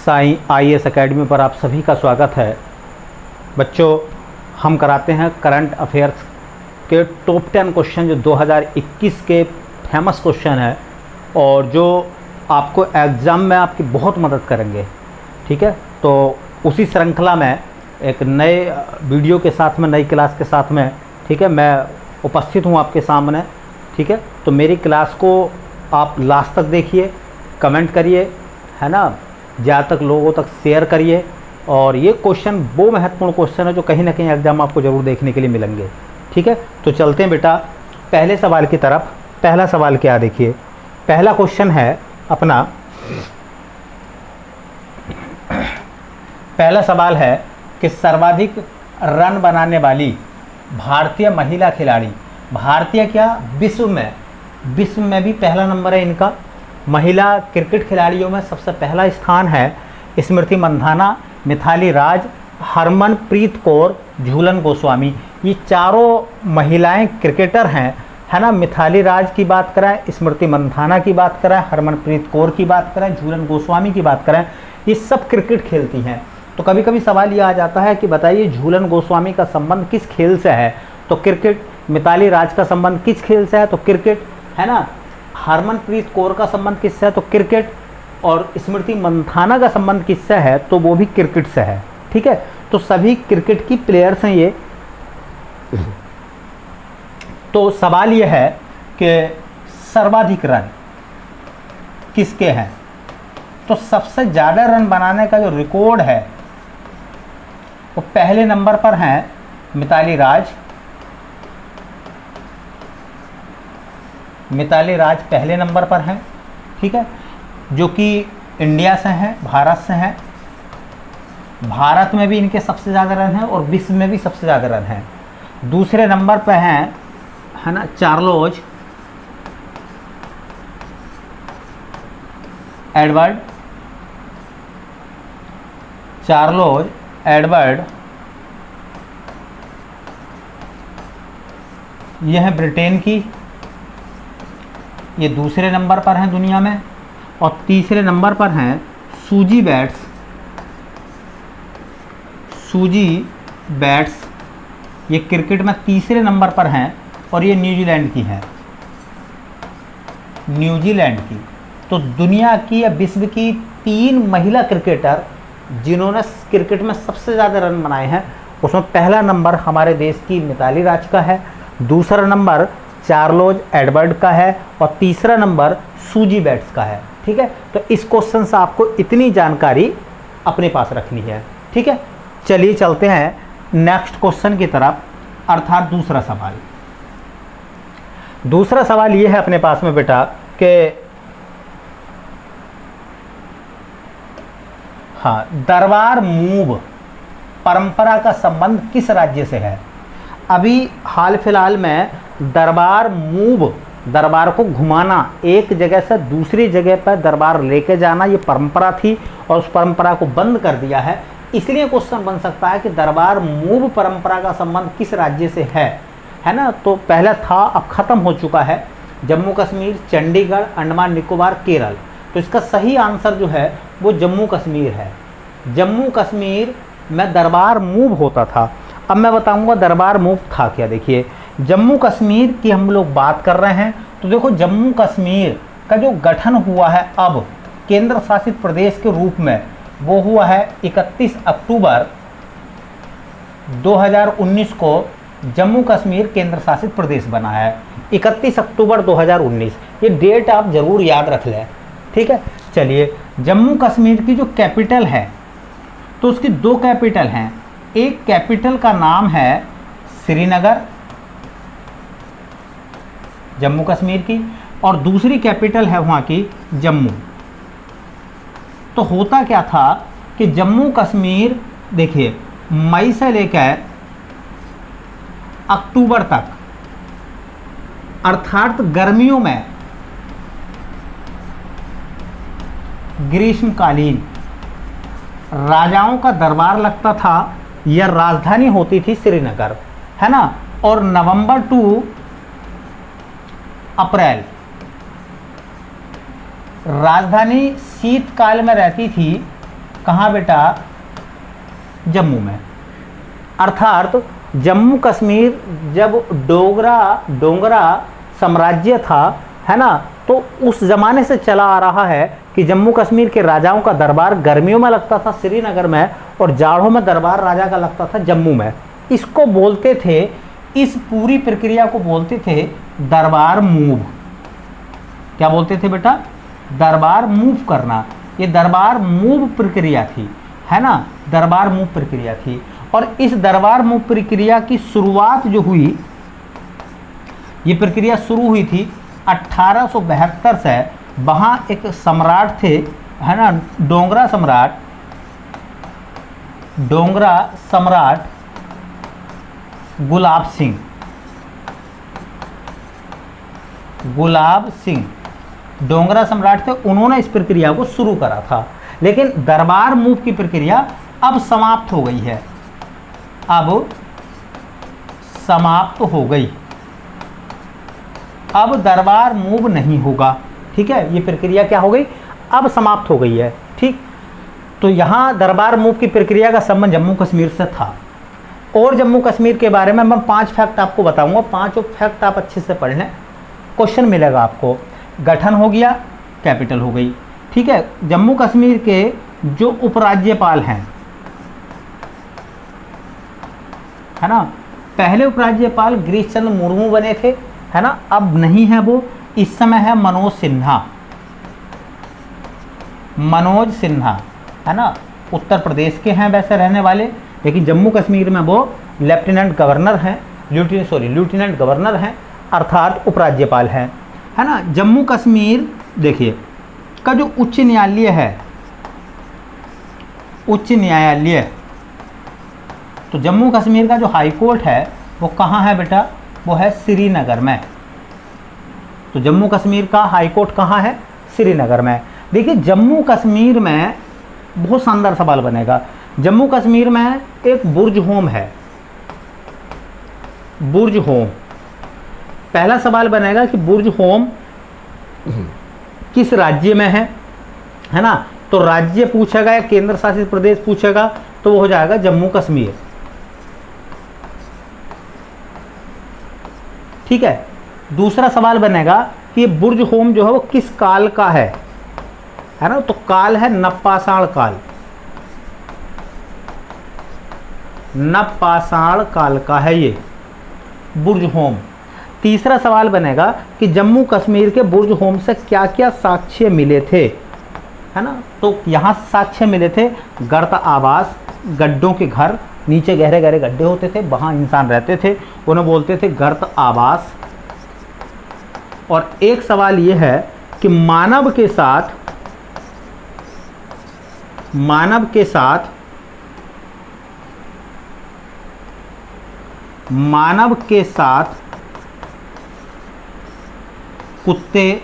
Sai IAS academy पर आप सभी का स्वागत है। बच्चों, हम कराते हैं करंट अफेयर्स के टॉप 10 क्वेश्चन जो 2021 के फेमस क्वेश्चन है और जो आपको एग्ज़ाम में आपकी बहुत मदद करेंगे। ठीक है, तो उसी श्रृंखला में एक नए वीडियो के साथ में, नई क्लास के साथ में, ठीक है, मैं उपस्थित हूँ आपके सामने। ठीक है, तो मेरी क्लास को आप लास्ट तक देखिए, कमेंट करिए, है ना, ज़्यादा तक लोगों तक शेयर करिए। और ये क्वेश्चन वो महत्वपूर्ण क्वेश्चन है जो कहीं ना कहीं एग्जाम आपको ज़रूर देखने के लिए मिलेंगे। ठीक है, तो चलते हैं बेटा पहले सवाल की तरफ। पहला सवाल क्या, देखिए पहला क्वेश्चन है अपना, पहला सवाल है कि सर्वाधिक रन बनाने वाली भारतीय महिला खिलाड़ी, भारतीय क्या, विश्व में भी पहला नंबर है इनका। महिला क्रिकेट खिलाड़ियों में सबसे पहला स्थान है स्मृति मंधाना, मिथाली राज, हरमनप्रीत कौर, झूलन गोस्वामी। ये चारों महिलाएं क्रिकेटर हैं, है ना। मिथाली राज की बात करें, स्मृति मंधाना की बात करें, हरमनप्रीत कौर की बात करें, झूलन गोस्वामी की बात करें, ये सब क्रिकेट खेलती हैं। तो कभी कभी सवाल ये आ जाता है कि बताइए झूलन गोस्वामी का संबंध किस खेल से है, तो क्रिकेट। मिताली राज का संबंध किस खेल से है, तो क्रिकेट, है ना। हरमनप्रीत कौर का संबंध किससे है, तो क्रिकेट। और स्मृति मंधाना का संबंध किससे है, तो वो भी क्रिकेट से है। ठीक है, तो सभी क्रिकेट की प्लेयर्स हैं ये। तो सवाल ये है कि सर्वाधिक रन किसके हैं, तो सबसे ज़्यादा रन बनाने का जो रिकॉर्ड है वो पहले नंबर पर हैं मिताली राज। मिताली राज पहले नंबर पर हैं, ठीक है, जो कि इंडिया से हैं, भारत से हैं। भारत में भी इनके सबसे ज़्यादा रन हैं और विश्व में भी सबसे ज़्यादा रन हैं। दूसरे नंबर पर हैं, है ना, चार्लोज एडवर्ड। चार्लोज एडवर्ड यह है ब्रिटेन की, ये दूसरे नंबर पर हैं दुनिया में। और तीसरे नंबर पर हैं सूजी बैट्स, ये क्रिकेट में तीसरे नंबर पर हैं और ये न्यूजीलैंड की हैं, न्यूजीलैंड की। तो दुनिया की या विश्व की 3 महिला क्रिकेटर जिन्होंने क्रिकेट में सबसे ज़्यादा रन बनाए हैं, उसमें पहला नंबर हमारे देश की मिताली राज का है, दूसरा नंबर चार्लोज एडवर्ड का है और तीसरा नंबर सूजी बैट्स का है। ठीक है, तो इस क्वेश्चन से आपको इतनी जानकारी अपने पास रखनी है। ठीक है, चलिए चलते हैं नेक्स्ट क्वेश्चन की तरफ, अर्थात दूसरा सवाल। दूसरा सवाल ये है अपने पास में बेटा कि हाँ, दरबार मूव परंपरा का संबंध किस राज्य से है। अभी हाल फिलहाल में दरबार मूव, दरबार को घुमाना, एक जगह से दूसरी जगह पर दरबार लेके जाना, ये परंपरा थी और उस परंपरा को बंद कर दिया है। इसलिए क्वेश्चन बन सकता है कि दरबार मूव परंपरा का संबंध किस राज्य से है ना। तो पहला था, अब ख़त्म हो चुका है, जम्मू कश्मीर, चंडीगढ़, अंडमान निकोबार, केरल। तो इसका सही आंसर जो है वो जम्मू कश्मीर है। जम्मू कश्मीर में दरबार मूव होता था। अब मैं बताऊंगा दरबार मूव था क्या। देखिए, जम्मू कश्मीर की हम लोग बात कर रहे हैं, तो देखो जम्मू कश्मीर का जो गठन हुआ है अब केंद्र शासित प्रदेश के रूप में, वो हुआ है 31 अक्टूबर 2019 को जम्मू कश्मीर केंद्र शासित प्रदेश बना है। 31 अक्टूबर 2019, ये डेट आप ज़रूर याद रख लें। ठीक है, चलिए, जम्मू कश्मीर की जो कैपिटल है, तो उसकी 2 कैपिटल हैं। एक कैपिटल का नाम है श्रीनगर, जम्मू कश्मीर की, और दूसरी कैपिटल है वहाँ की जम्मू। तो होता क्या था कि जम्मू कश्मीर, देखिए, मई से लेकर अक्टूबर तक, अर्थात गर्मियों में, ग्रीष्मकालीन राजाओं का दरबार लगता था या राजधानी होती थी श्रीनगर, है ना। और नवंबर टू अप्रैल राजधानी शीतकाल में रहती थी कहाँ बेटा, जम्मू में। अर्थात जम्मू कश्मीर जब डोगरा साम्राज्य था, है ना, तो उस ज़माने से चला आ रहा है कि जम्मू कश्मीर के राजाओं का दरबार गर्मियों में लगता था श्रीनगर में, और जाड़ों में दरबार राजा का लगता था जम्मू में। इसको बोलते थे, इस पूरी प्रक्रिया को बोलते थे दरबार मूव। क्या बोलते थे बेटा, दरबार मूव करना। ये दरबार मूव प्रक्रिया थी, है ना, दरबार मूव प्रक्रिया थी। और इस दरबार मूव प्रक्रिया की शुरुआत जो हुई, ये प्रक्रिया शुरू हुई थी 1872 से। वहाँ एक सम्राट थे, है ना, डोगरा सम्राट गुलाब सिंह डोगरा सम्राट थे। उन्होंने इस प्रक्रिया को शुरू करा था, लेकिन दरबार मूव की प्रक्रिया अब समाप्त हो गई है, अब समाप्त हो गई। अब दरबार मूव नहीं होगा, ठीक है, ये प्रक्रिया क्या हो गई, अब समाप्त हो गई है। ठीक, तो यहाँ दरबार मूव की प्रक्रिया का संबंध जम्मू कश्मीर से था। और जम्मू कश्मीर के बारे में मैं 5 फैक्ट आपको बताऊंगा, 5 फैक्ट आप अच्छे से पढ़ लें, क्वेश्चन मिलेगा आपको। गठन हो गया, कैपिटल हो गई, ठीक है। जम्मू कश्मीर के जो उपराज्यपाल हैं, है ना, पहले उपराज्यपाल गिरीश चंद्र मुर्मू बने थे, है ना, अब नहीं है वो, इस समय है मनोज सिन्हा, है ना, उत्तर प्रदेश के हैं वैसे रहने वाले, लेकिन जम्मू कश्मीर में वो लेफ्टिनेंट गवर्नर हैं, अर्थात उपराज्यपाल हैं, है ना। जम्मू कश्मीर देखिए का जो उच्च न्यायालय, तो जम्मू कश्मीर का जो हाई कोर्ट है वो कहाँ है बेटा, वो है श्रीनगर में। तो जम्मू कश्मीर का हाई कोर्ट कहाँ है, श्रीनगर में। देखिए जम्मू कश्मीर में बहुत शानदार सवाल बनेगा। जम्मू कश्मीर में एक बुर्ज होम है, बुर्ज होम। पहला सवाल बनेगा कि बुर्ज होम किस राज्य में है ना, तो राज्य पूछेगा या केंद्र शासित प्रदेश पूछेगा, तो वो हो जाएगा जम्मू कश्मीर, ठीक है। दूसरा सवाल बनेगा कि ये बुर्ज होम जो है वो किस काल का है ना, तो काल है नवपाषाण काल का है ये बुर्ज होम। तीसरा सवाल बनेगा कि जम्मू कश्मीर के बुर्ज होम से क्या क्या साक्ष्य मिले थे, है ना, तो यहाँ साक्ष्य मिले थे गर्त आवास, गड्ढों के घर, नीचे गहरे गहरे गड्ढे होते थे, वहाँ इंसान रहते थे, उन्हें बोलते थे गर्त आवास। और एक सवाल ये है कि मानव के साथ कुत्ते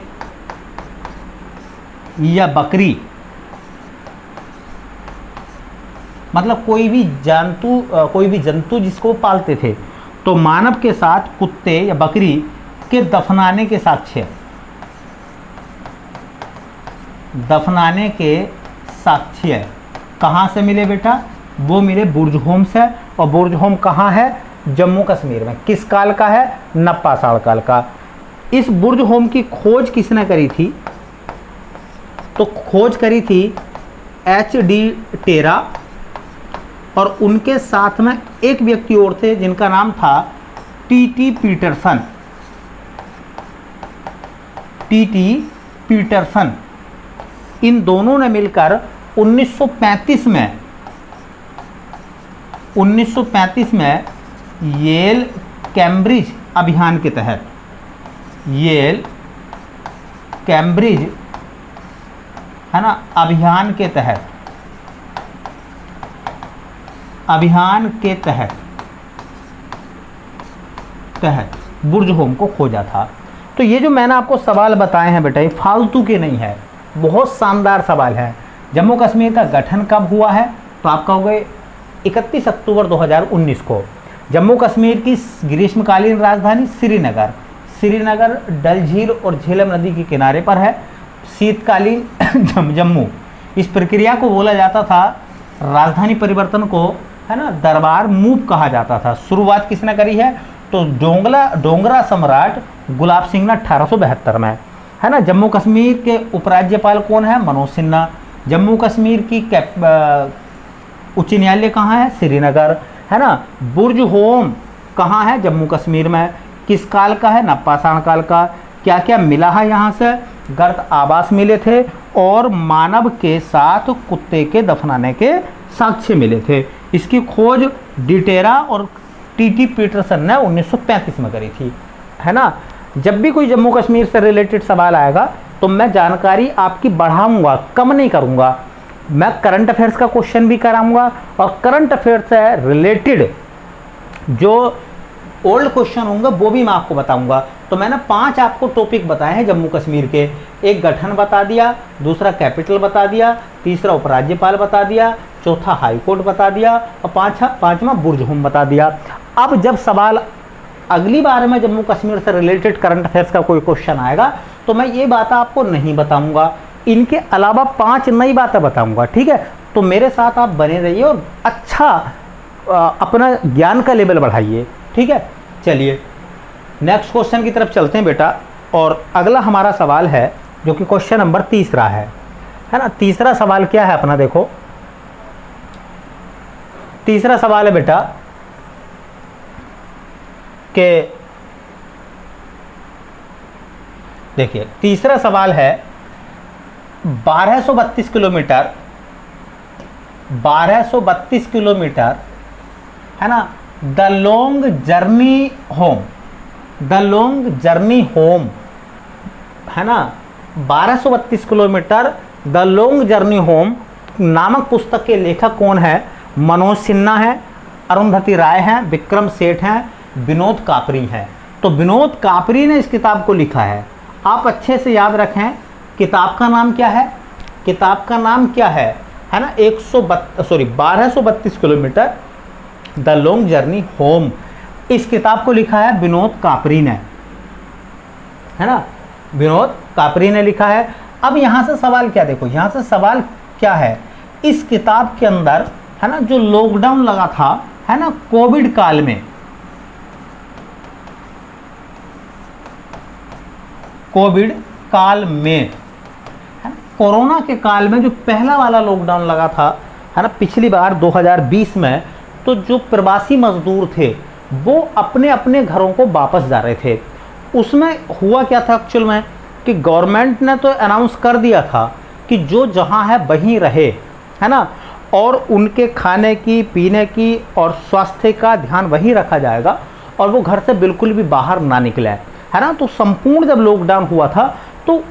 या बकरी, मतलब कोई भी जंतु जिसको पालते थे, तो मानव के साथ कुत्ते या बकरी के दफनाने के साक्ष्य कहाँ से मिले बेटा, वो मिले बुर्ज होम से। और बुर्ज होम कहाँ है, जम्मू कश्मीर में। किस काल का है, नवपाषाण काल का। इस बुर्ज होम की खोज किसने करी थी, तो खोज करी थी HD टेरा, और उनके साथ में एक व्यक्ति और थे जिनका नाम था TT पीटरसन। इन दोनों ने मिलकर 1935 में येल कैम्ब्रिज अभियान के तहत, है ना, अभियान के तहत बुर्ज होम को खोजा था। तो ये जो मैंने आपको सवाल बताए हैं बेटा, ये फालतू के नहीं है, बहुत शानदार सवाल है। जम्मू कश्मीर का गठन कब हुआ है, तो आप कहोगे 31 अक्टूबर 2019 को। जम्मू कश्मीर की ग्रीष्मकालीन राजधानी श्रीनगर डल झील और झेलम नदी के किनारे पर है। शीतकालीन जम्मू, इस प्रक्रिया को बोला जाता था, राजधानी परिवर्तन को, है ना, दरबार मूव कहा जाता था। शुरुआत किसने करी है? तो डोगरा सम्राट गुलाब सिंह ने 1872 में, है ना। जम्मू कश्मीर के उपराज्यपाल कौन है? मनोज सिन्हा। जम्मू कश्मीर की उच्च न्यायालय कहाँ है? श्रीनगर, है ना। बुर्ज होम कहाँ है? जम्मू कश्मीर में। किस काल का है? नवपाषाण काल का। क्या क्या मिला है यहाँ से? गर्त आवास मिले थे और मानव के साथ कुत्ते के दफनाने के साक्ष्य मिले थे। इसकी खोज डिटेरा और टी पीटरसन ने 1935 में करी थी, है ना। जब भी कोई जम्मू कश्मीर से रिलेटेड सवाल आएगा तो मैं जानकारी आपकी बढ़ाऊंगा, कम नहीं करूंगा। मैं करंट अफेयर्स का क्वेश्चन भी कराऊंगा और करंट अफेयर्स से रिलेटेड जो ओल्ड क्वेश्चन होंगे वो भी मैं आपको बताऊंगा। तो मैंने 5 आपको टॉपिक बताए हैं जम्मू कश्मीर के। एक गठन बता दिया, दूसरा कैपिटल बता दिया, तीसरा उपराज्यपाल बता दिया, चौथा हाई कोर्ट बता दिया और पांचवा बुर्ज होम बता दिया। अब जब सवाल अगली बार में जम्मू कश्मीर से रिलेटेड करंट अफेयर्स का कोई क्वेश्चन आएगा तो मैं ये बात आपको नहीं बताऊंगा, इनके अलावा 5 नई बातें बताऊंगा, ठीक है। तो मेरे साथ आप बने रहिए और अच्छा अपना ज्ञान का लेवल बढ़ाइए, ठीक है। चलिए नेक्स्ट क्वेश्चन की तरफ चलते हैं बेटा। और अगला हमारा सवाल है जो कि क्वेश्चन नंबर 3 है ना। तीसरा सवाल क्या है अपना? देखो तीसरा सवाल है बेटा कि देखिए तीसरा सवाल है 1232 किलोमीटर, है ना, द लॉन्ग जर्नी होम, है ना। 1232 kilometre the long journey home नामक पुस्तक के लेखक कौन है? मनोज सिन्हा है, अरुंधति राय हैं, विक्रम सेठ हैं, विनोद कापरी हैं। तो विनोद कापरी ने इस किताब को लिखा है। आप अच्छे से याद रखें किताब का नाम क्या है? किताब का नाम क्या है ना, 1232 kilometre the long journey home. इस किताब को लिखा है विनोद कापरी ने, है ना, विनोद कापरी ने लिखा है। अब यहाँ से सवाल क्या, देखो यहाँ से सवाल क्या है, इस किताब के अंदर, है ना, जो लॉकडाउन लगा था, है ना, कोविड काल में, कोरोना के काल में जो पहला वाला लॉकडाउन लगा था, है ना, पिछली बार 2020 में, तो जो प्रवासी मजदूर थे वो अपने अपने घरों को वापस जा रहे थे। उसमें हुआ क्या था एक्चुअल में कि गवर्नमेंट ने तो अनाउंस कर दिया था कि जो जहां है वहीं रहे, है ना, और उनके खाने की, पीने की और स्वास्थ्य का ध्यान वहीं रखा जाएगा और वो घर से बिल्कुल भी बाहर ना निकले, है ना। तो संपूर्ण जब लॉकडाउन हुआ था तो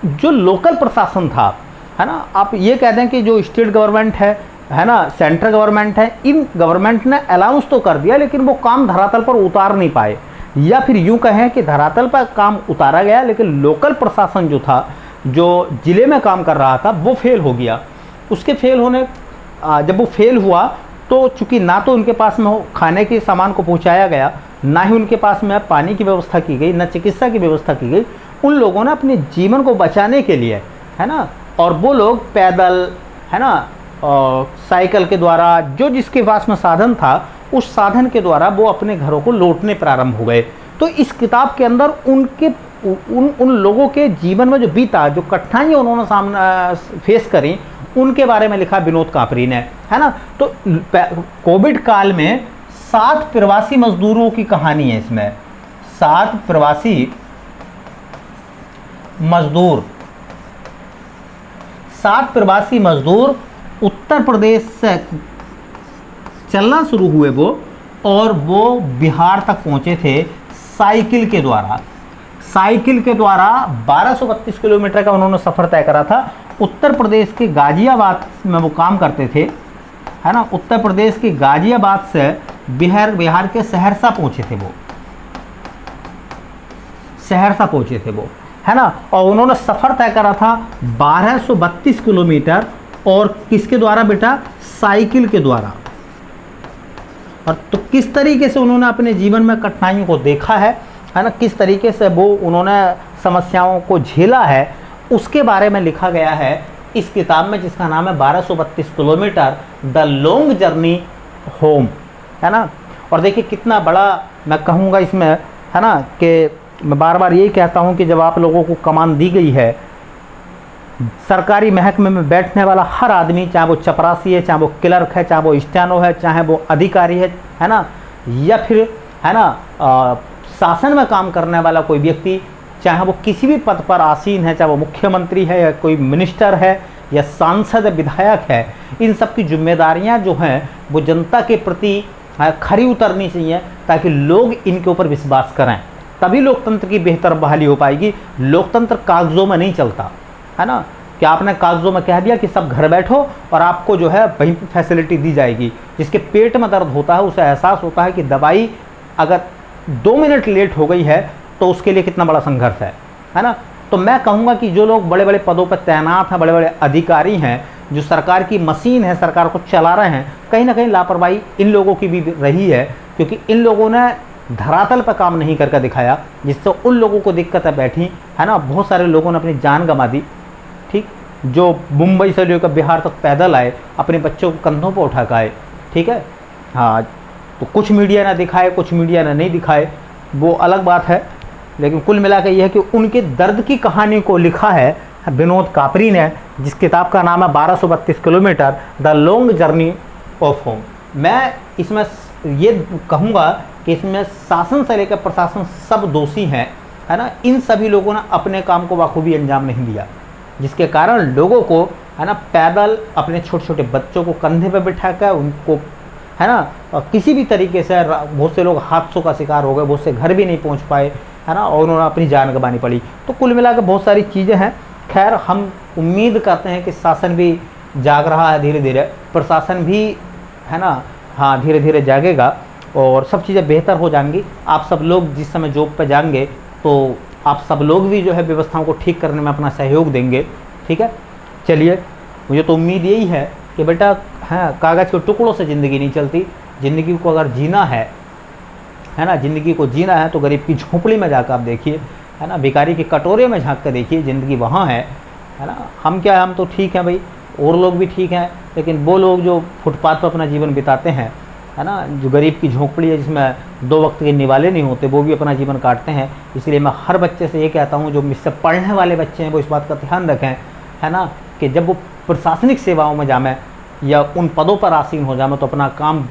जो लोकल प्रशासन था, है ना, आप ये कह दें कि जो स्टेट गवर्नमेंट है ना, सेंट्रल गवर्नमेंट है, इन गवर्नमेंट ने अलाउंस तो कर दिया लेकिन वो काम धरातल पर उतार नहीं पाए, या फिर यूँ कहें कि धरातल पर काम उतारा गया लेकिन लोकल प्रशासन जो था, जो ज़िले में काम कर रहा था, वो फेल हो गया। उसके फेल होने, जब वो फेल हुआ तो चूँकि ना तो उनके पास में खाने के सामान को पहुँचाया गया, ना ही उनके पास में पानी की व्यवस्था की गई, ना चिकित्सा की व्यवस्था की गई, उन लोगों ने अपने जीवन को बचाने के लिए, है ना, और वो लोग पैदल, है ना, साइकिल के द्वारा, जो जिसके पास में साधन था उस साधन के द्वारा वो अपने घरों को लौटने प्रारंभ हो गए। तो इस किताब के अंदर उन लोगों के जीवन में जो बीता, जो कठिनाइयाँ उन्होंने सामना फेस करी, उनके बारे में लिखा विनोद कापरी ने, है ना। तो कोविड काल में 7 प्रवासी मजदूरों की कहानी है इसमें। 7 प्रवासी मजदूर उत्तर प्रदेश से चलना शुरू हुए वो, और वो बिहार तक पहुंचे थे साइकिल के द्वारा। 1232 किलोमीटर का उन्होंने सफ़र तय करा था। उत्तर प्रदेश के गाजियाबाद में वो काम करते थे, है ना। उत्तर प्रदेश के गाजियाबाद से बिहार के सहरसा पहुंचे थे वो, है ना। और उन्होंने सफ़र तय करा था 1232 किलोमीटर, और किसके द्वारा बेटा? साइकिल के द्वारा। और तो किस तरीके से उन्होंने अपने जीवन में कठिनाइयों को देखा है ना, किस तरीके से वो उन्होंने समस्याओं को झेला है, उसके बारे में लिखा गया है इस किताब में, जिसका नाम है 1232 kilometre the long journey home, है ना। और देखिए कितना बड़ा मैं कहूँगा इसमें, है ना, कि मैं बार बार यही कहता हूँ कि जब आप लोगों को कमान दी गई है, सरकारी महकमे में बैठने वाला हर आदमी, चाहे वो चपरासी है, चाहे वो क्लर्क है, चाहे वो स्टेनो है, चाहे वो अधिकारी है ना, या फिर है ना शासन में काम करने वाला कोई व्यक्ति, चाहे वो किसी भी पद पर आसीन है, चाहे वो मुख्यमंत्री है या कोई मिनिस्टर है या सांसद विधायक है, इन सब की जिम्मेदारियां जो हैं वो जनता के प्रति खरी उतरनी चाहिए, ताकि लोग इनके ऊपर विश्वास करें। तभी लोकतंत्र की बेहतर बहाली हो पाएगी। लोकतंत्र कागजों में नहीं चलता, है ना, कि आपने कागजों में कह दिया कि सब घर बैठो और आपको जो है वहीं पर फैसिलिटी दी जाएगी। जिसके पेट में दर्द होता है उसे एहसास होता है कि दवाई अगर 2 मिनट लेट हो गई है तो उसके लिए कितना बड़ा संघर्ष है ना। तो मैं कहूँगा कि जो लोग बड़े बड़े पदों पर तैनात हैं, बड़े बड़े अधिकारी हैं, जो सरकार की मशीन है, सरकार को चला रहे हैं, कहीं ना कहीं लापरवाही इन लोगों की भी रही है, क्योंकि इन लोगों ने धरातल पर काम नहीं करके दिखाया, जिससे उन लोगों को दिक्कतें बैठी, है ना। बहुत सारे लोगों ने अपनी जान गंवा दी, ठीक, जो मुंबई से लेकर बिहार तक पैदल आए, अपने बच्चों को कंधों पर उठा कर आए, ठीक है। हाँ, तो कुछ मीडिया ने दिखाए, कुछ मीडिया ने नहीं दिखाए, वो अलग बात है, लेकिन कुल मिला के यह है कि उनके दर्द की कहानी को लिखा है विनोद कापरी ने, जिस किताब का नाम है 1232 kilometre the long journey of home. मैं इसमें ये कहूँगा कि इसमें शासन से लेकर प्रशासन सब दोषी हैं, है ना। इन सभी लोगों ने अपने काम को बखूबी अंजाम नहीं दिया, जिसके कारण लोगों को, है ना, पैदल अपने छोटे छोटे बच्चों को कंधे पर बिठा कर उनको, है ना, किसी भी तरीके से, बहुत से लोग हादसों का शिकार हो गए, बहुत से घर भी नहीं पहुंच पाए, है ना, और उन्होंने अपनी जान गंवानी पड़ी। तो कुल मिलाकर बहुत सारी चीज़ें हैं। खैर, हम उम्मीद करते हैं कि शासन भी जाग रहा है धीरे धीरे, प्रशासन भी, है ना, हाँ, धीरे धीरे जागेगा और सब चीज़ें बेहतर हो जाएंगी। आप सब लोग जिस समय जॉब पर जाएंगे तो आप सब लोग भी जो है व्यवस्थाओं को ठीक करने में अपना सहयोग देंगे, ठीक है। चलिए, मुझे तो उम्मीद यही है कि बेटा, हाँ, कागज़ के टुकड़ों से ज़िंदगी नहीं चलती। ज़िंदगी को अगर जीना है ना, ज़िंदगी को जीना है तो गरीब की झोंपड़ी में जाकर आप देखिए, है ना, भिखारी के कटोरे में झांक कर देखिए, ज़िंदगी वहाँ है ना। हम क्या है, हम तो ठीक हैं भाई, और लोग भी ठीक हैं, लेकिन वो लोग जो फुटपाथ पर अपना जीवन बिताते हैं, है ना, जो गरीब की झोंपड़ी है जिसमें 2 वक्त के निवाले नहीं होते, वो भी अपना जीवन काटते हैं। इसलिए मैं हर बच्चे से ये कहता हूँ, जो मुझसे पढ़ने वाले बच्चे हैं, वो इस बात का ध्यान रखें, है ना, कि जब वो प्रशासनिक सेवाओं में जामें या उन पदों पर आसीन हो जामें तो अपना काम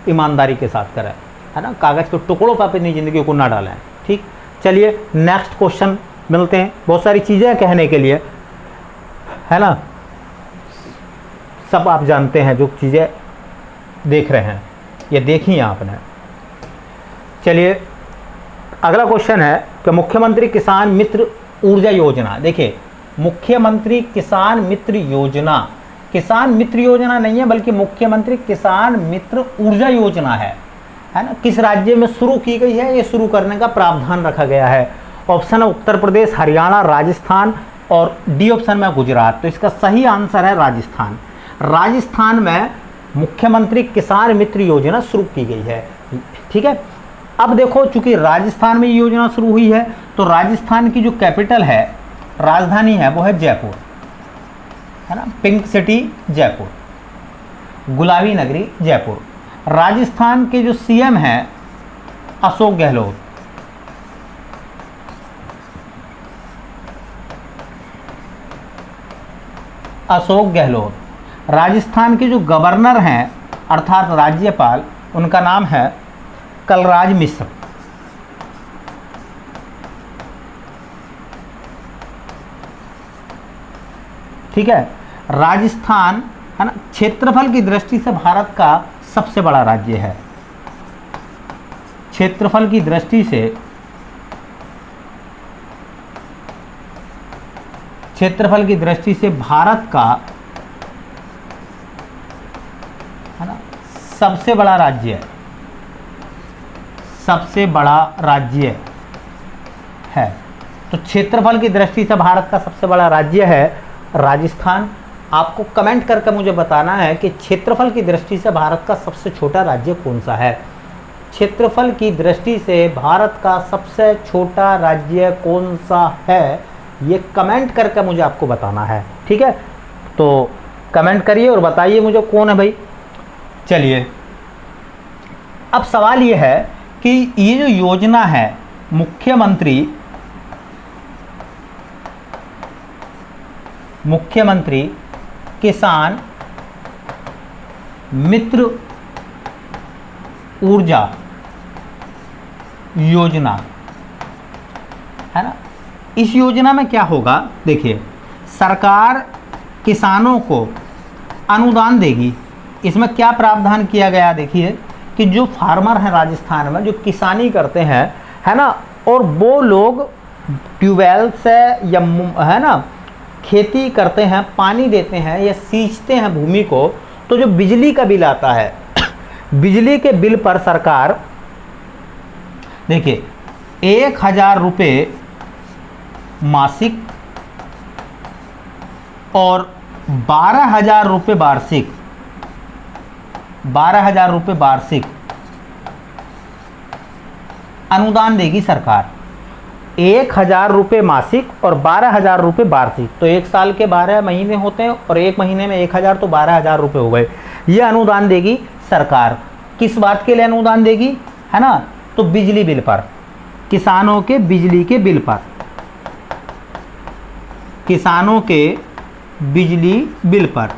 ईमानदारी के साथ करें, है ना। कागज़ के टुकड़ों पर अपनी ज़िंदगी को ना डालें, ठीक। चलिए, नेक्स्ट क्वेश्चन मिलते हैं। बहुत सारी चीज़ें कहने के लिए, है ना, सब आप जानते हैं, जो चीज़ें देख रहे हैं ये देखी आपने। चलिए, अगला क्वेश्चन है कि मुख्यमंत्री किसान मित्र ऊर्जा योजना। देखिए, मुख्यमंत्री किसान मित्र योजना, किसान मित्र योजना नहीं है, बल्कि मुख्यमंत्री किसान मित्र ऊर्जा योजना है ना। किस राज्य में शुरू की गई है, ये शुरू करने का प्रावधान रखा गया है। ऑप्शन है उत्तर प्रदेश, हरियाणा, राजस्थान, और डी ऑप्शन में गुजरात। तो इसका सही आंसर है राजस्थान। राजस्थान में मुख्यमंत्री किसान मित्र योजना शुरू की गई है, ठीक है। अब देखो, चूंकि राजस्थान में ये योजना शुरू हुई है, तो राजस्थान की जो कैपिटल है, राजधानी है, वो है जयपुर, है ना, पिंक सिटी जयपुर, गुलाबी नगरी जयपुर। राजस्थान के जो सीएम हैं अशोक गहलोत, अशोक गहलोत। राजस्थान के जो गवर्नर हैं अर्थात राज्यपाल, उनका नाम है कलराज मिश्र। ठीक है। राजस्थान, है ना, क्षेत्रफल की दृष्टि से भारत का सबसे बड़ा राज्य है। क्षेत्रफल की दृष्टि से, क्षेत्रफल की दृष्टि से भारत का, है ना, सबसे बड़ा राज्य है, सबसे बड़ा राज्य है। तो क्षेत्रफल की दृष्टि से भारत का सबसे बड़ा राज्य है राजस्थान। आपको कमेंट करके मुझे बताना है कि क्षेत्रफल की दृष्टि से भारत का सबसे छोटा राज्य कौन सा है। क्षेत्रफल की दृष्टि से भारत का सबसे छोटा राज्य कौन सा है, ये कमेंट करके मुझे आपको बताना है। ठीक है, तो कमेंट करिए और बताइए मुझे कौन है भाई। चलिए, अब सवाल ये है कि ये जो योजना है मुख्यमंत्री किसान मित्र ऊर्जा योजना है ना, इस योजना में क्या होगा, देखिए सरकार किसानों को अनुदान देगी। इसमें क्या प्रावधान किया गया, देखिए कि जो फार्मर हैं राजस्थान में, जो किसानी करते हैं है ना, और वो लोग ट्यूबवेल से या है ना खेती करते हैं, पानी देते हैं या सींचते हैं भूमि को, तो जो बिजली का बिल आता है बिजली के बिल पर सरकार देखिए 1,000 रुपये मासिक और 12,000 रुपये वार्षिक, 12,000 रुपये वार्षिक अनुदान देगी सरकार। 1,000 रुपये मासिक और 12,000 रुपये वार्षिक, तो एक साल के 12 महीने होते हैं और एक महीने में 1,000, तो 12,000 रुपये हो गए। ये अनुदान देगी सरकार। किस बात के लिए अनुदान देगी, है ना, तो बिजली बिल पर, किसानों के बिजली के बिल पर, किसानों के बिजली बिल पर,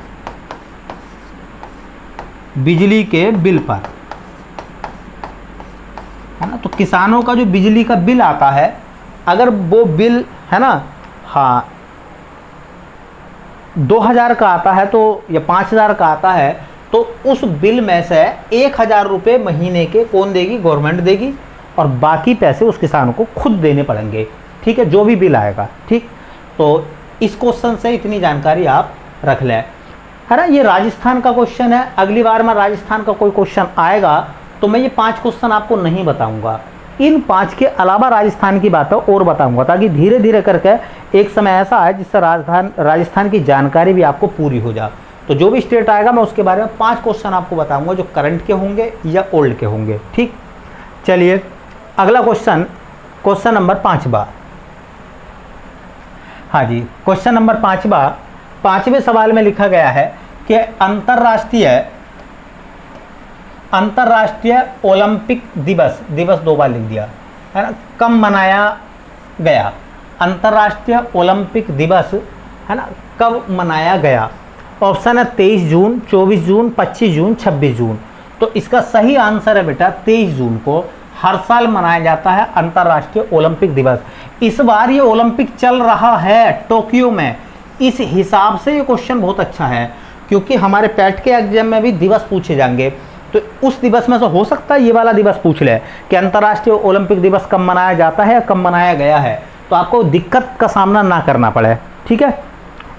बिजली के बिल पर, है ना। तो किसानों का जो बिजली का बिल आता है, अगर वो बिल है ना, हाँ 2,000 का आता है तो या 5,000 का आता है, तो उस बिल में से 1,000 रुपये महीने के कौन देगी, गवर्नमेंट देगी, और बाकी पैसे उस किसान को खुद देने पड़ेंगे। ठीक है, जो भी बिल आएगा। ठीक, तो इस क्वेश्चन से इतनी जानकारी आप रख लें, है ना। ये राजस्थान का क्वेश्चन है। अगली बार में राजस्थान का कोई क्वेश्चन आएगा तो मैं ये 5 क्वेश्चन आपको नहीं बताऊंगा, इन 5 के अलावा राजस्थान की बातें और बताऊंगा, ताकि धीरे धीरे करके एक समय ऐसा आए जिससे राजस्थान की जानकारी भी आपको पूरी हो जाए। तो जो भी स्टेट आएगा मैं उसके बारे में 5 क्वेश्चन आपको बताऊंगा, जो करंट के होंगे या ओल्ड के होंगे। ठीक, चलिए अगला क्वेश्चन, क्वेश्चन नंबर 5वां। हाँ जी, क्वेश्चन नंबर 5वां, 5वें सवाल में लिखा गया है कि अंतर्राष्ट्रीय ओलंपिक दिवस, दिवस 2 बार लिख दिया है ना, कब मनाया गया। अंतर्राष्ट्रीय ओलंपिक दिवस है ना, कब मनाया गया। ऑप्शन है 23 जून, 24 जून, 25 जून, 26 जून। तो इसका सही आंसर है बेटा 23 जून को हर साल मनाया जाता है अंतर्राष्ट्रीय ओलंपिक दिवस। इस बार ये ओलंपिक चल रहा है टोक्यो में, इस हिसाब से ये क्वेश्चन बहुत अच्छा है, क्योंकि हमारे पैट के एग्जाम में भी दिवस पूछे जाएंगे, तो उस दिवस में से हो सकता है ये वाला दिवस पूछ ले कि अंतर्राष्ट्रीय ओलंपिक दिवस कब मनाया जाता है या कब मनाया गया है, तो आपको दिक्कत का सामना ना करना पड़े। ठीक है,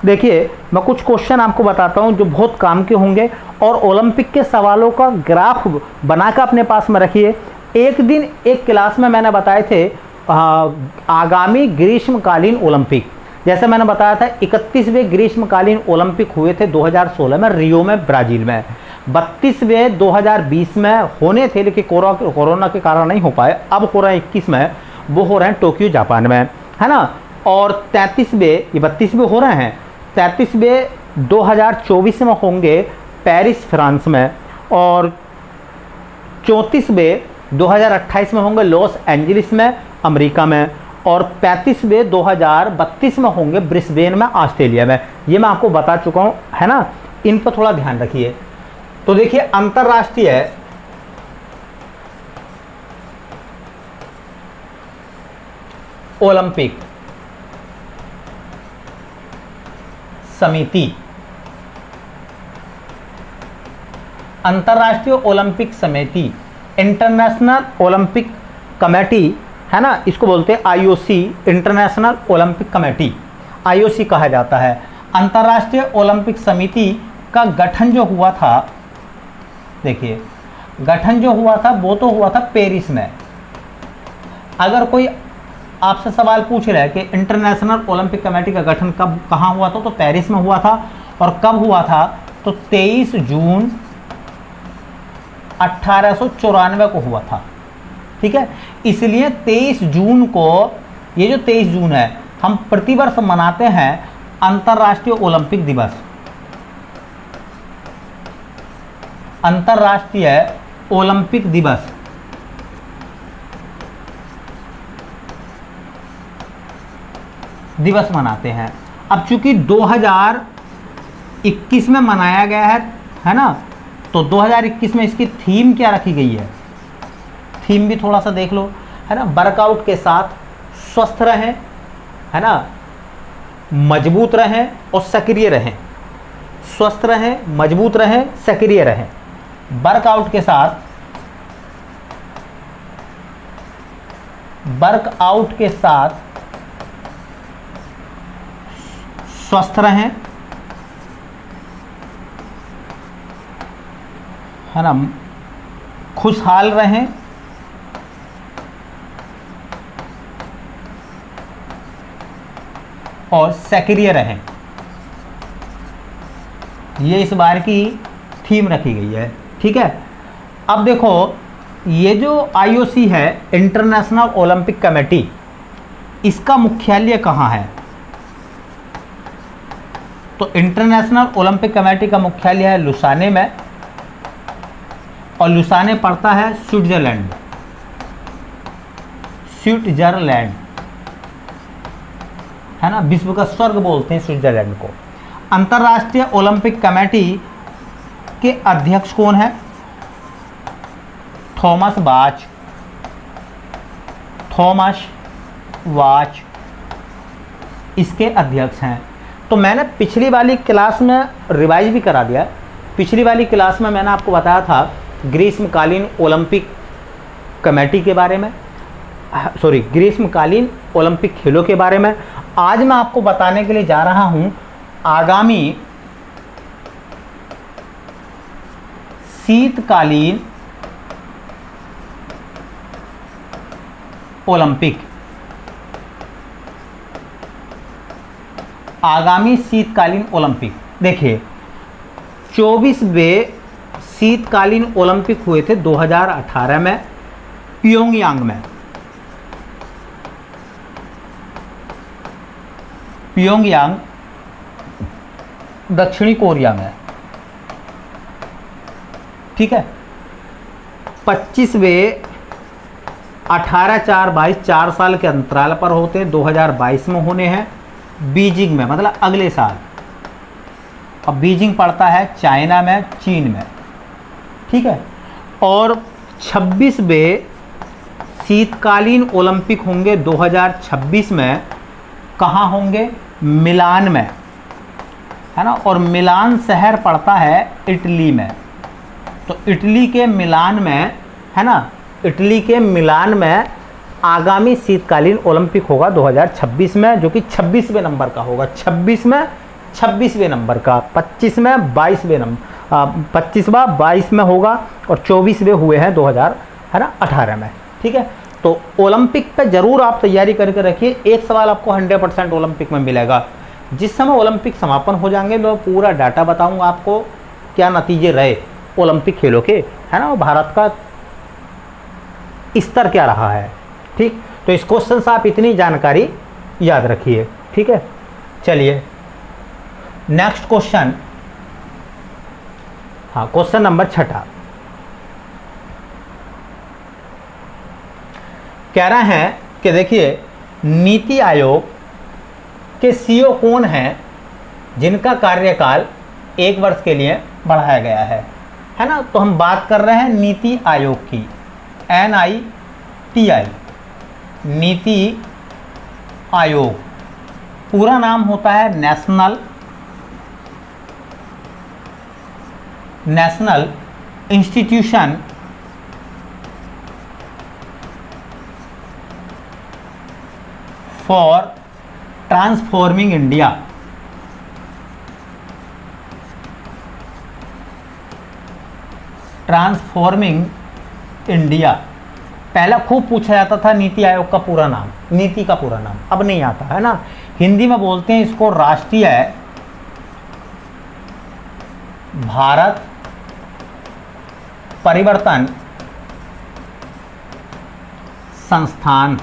देखिए मैं कुछ क्वेश्चन आपको बताता हूं जो बहुत काम के होंगे, और ओलंपिक के सवालों का ग्राफ बनाकर अपने पास में रखिए। एक दिन एक क्लास में मैंने बताए थे आगामी ग्रीष्मकालीन ओलंपिक, जैसे मैंने बताया था 31वें ग्रीष्मकालीन ओलंपिक हुए थे 2016 में रियो में ब्राज़ील में, 32वें 2020 में होने थे, लेकिन कोरोना के कारण नहीं हो पाए। अब हो रहे हैं 21 में, वो हो रहे हैं टोक्यो जापान में, है ना। और 33वें, ये 32वें हो रहे हैं, 33वें 2024 में होंगे पेरिस फ्रांस में, और 34वें 2028 में होंगे लॉस एंजलिस में अमेरिका में, और 35वें 2032 में होंगे ब्रिस्बेन में ऑस्ट्रेलिया में। ये मैं आपको बता चुका हूँ, है ना, इन पर थोड़ा ध्यान रखिए। तो देखिए अंतर्राष्ट्रीय ओलंपिक समिति, अंतर्राष्ट्रीय ओलंपिक समिति, इंटरनेशनल ओलंपिक कमेटी, है ना, इसको बोलते हैं IOC, international Olympic committee, IOC कहा जाता है। अंतर्राष्ट्रीय ओलंपिक समिति का गठन जो हुआ था, देखिए गठन जो हुआ था वो तो हुआ था पेरिस में। अगर कोई आपसे सवाल पूछ रहा है कि इंटरनेशनल ओलंपिक कमेटी का गठन कब कहाँ हुआ था, तो पेरिस में हुआ था। और कब हुआ था, तो 23 जून 1894 को हुआ था। ठीक है, इसलिए 23 जून को, ये जो 23 जून है, हम प्रतिवर्ष मनाते हैं अंतर्राष्ट्रीय ओलंपिक दिवस। अंतर्राष्ट्रीय ओलंपिक दिवस मनाते हैं। अब चूंकि 2021 में मनाया गया है ना, तो 2021 में इसकी थीम क्या रखी गई है, थीम भी थोड़ा सा देख लो, है ना। वर्कआउट के साथ स्वस्थ रहें, है ना, मजबूत रहें और सक्रिय रहें। स्वस्थ रहें, मजबूत रहें, सक्रिय रहें। वर्कआउट के साथ स्वस्थ रहें, है ना, खुशहाल रहें और सक्रिय रहें। ये इस बार की थीम रखी गई है, ठीक है। अब देखो, ये जो आईओसी है, इंटरनेशनल ओलंपिक कमेटी, इसका मुख्यालय कहाँ है? तो इंटरनेशनल ओलंपिक कमेटी का मुख्यालय है लुसाने में, और लुसाने पड़ता है स्विट्जरलैंड, है ना। विश्व का स्वर्ग बोलते हैं स्विट्जरलैंड को। अंतर्राष्ट्रीय ओलंपिक कमेटी के अध्यक्ष कौन है? थॉमस वाच इसके अध्यक्ष हैं। तो मैंने पिछली वाली क्लास में रिवाइज भी करा दिया। पिछली वाली क्लास में मैंने आपको बताया था ग्रीष्मकालीन ओलंपिक कमेटी के बारे में, सॉरी, ग्रीष्मकालीन ओलंपिक खेलों के बारे में। आज मैं आपको बताने के लिए जा रहा हूं आगामी शीतकालीन ओलंपिक। आगामी शीतकालीन ओलंपिक देखिए, 24वें शीतकालीन ओलंपिक हुए थे 2018 में प्योंगयांग में। प्योंगयांग दक्षिणी कोरिया में, ठीक है। 25वें 18-4-22 4 साल के अंतराल पर होते हैं, 2022 में होने हैं बीजिंग में, मतलब अगले साल। अब बीजिंग पड़ता है चाइना में, चीन में, ठीक है। और 26वें शीतकालीन ओलंपिक होंगे 2026 में। कहाँ होंगे? मिलान में, है ना। और मिलान शहर पड़ता है इटली में। तो इटली के मिलान में, है ना, इटली के मिलान में आगामी शीतकालीन ओलंपिक होगा 2026 में, जो कि 26वें नंबर का होगा। 26वें नंबर का, 25 में 22वें नंबर, 25वां 22 में होगा, और 24वें हुए हैं 2018 में, ठीक है। तो ओलंपिक पे जरूर आप तैयारी करके रखिए। एक सवाल आपको 100% ओलंपिक में मिलेगा। जिस समय ओलंपिक समापन हो जाएंगे तो पूरा डाटा बताऊंगा आपको, क्या नतीजे रहे ओलंपिक खेलों के, है ना, भारत का स्तर क्या रहा है, ठीक। तो इस क्वेश्चन से आप इतनी जानकारी याद रखिए, ठीक है। चलिए नेक्स्ट क्वेश्चन, हाँ, क्वेश्चन नंबर 6 कह रहे हैं कि देखिए, नीति आयोग के सीईओ कौन हैं जिनका कार्यकाल 1 वर्ष के लिए बढ़ाया गया है ना। तो हम बात कर रहे हैं नीति आयोग की, NITI, नीति आयोग। पूरा नाम होता है national institution for transforming India. Transforming India पहला खूब पूछा जाता था, नीति आयोग का पूरा नाम, नीति का पूरा नाम अब नहीं आता है ना। हिंदी में बोलते हैं इसको राष्ट्रीय भारत परिवर्तन संस्थान।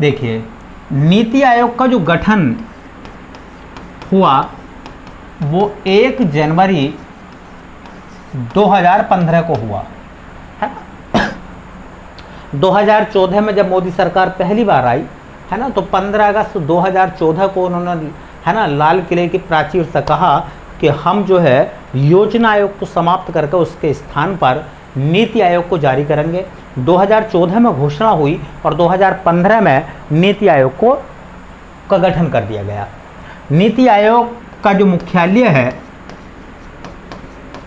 देखिए, नीति आयोग का जो गठन हुआ वो 1 जनवरी 2015 को हुआ है ना। 2014 में जब मोदी सरकार पहली बार आई है ना, तो 15 अगस्त 2014 को उन्होंने है ना लाल किले की प्राचीर से कहा कि हम जो है योजना आयोग को समाप्त करके उसके स्थान पर नीति आयोग को जारी करेंगे। 2014 में घोषणा हुई और 2015 में नीति आयोग का गठन कर दिया गया। नीति आयोग का जो मुख्यालय है,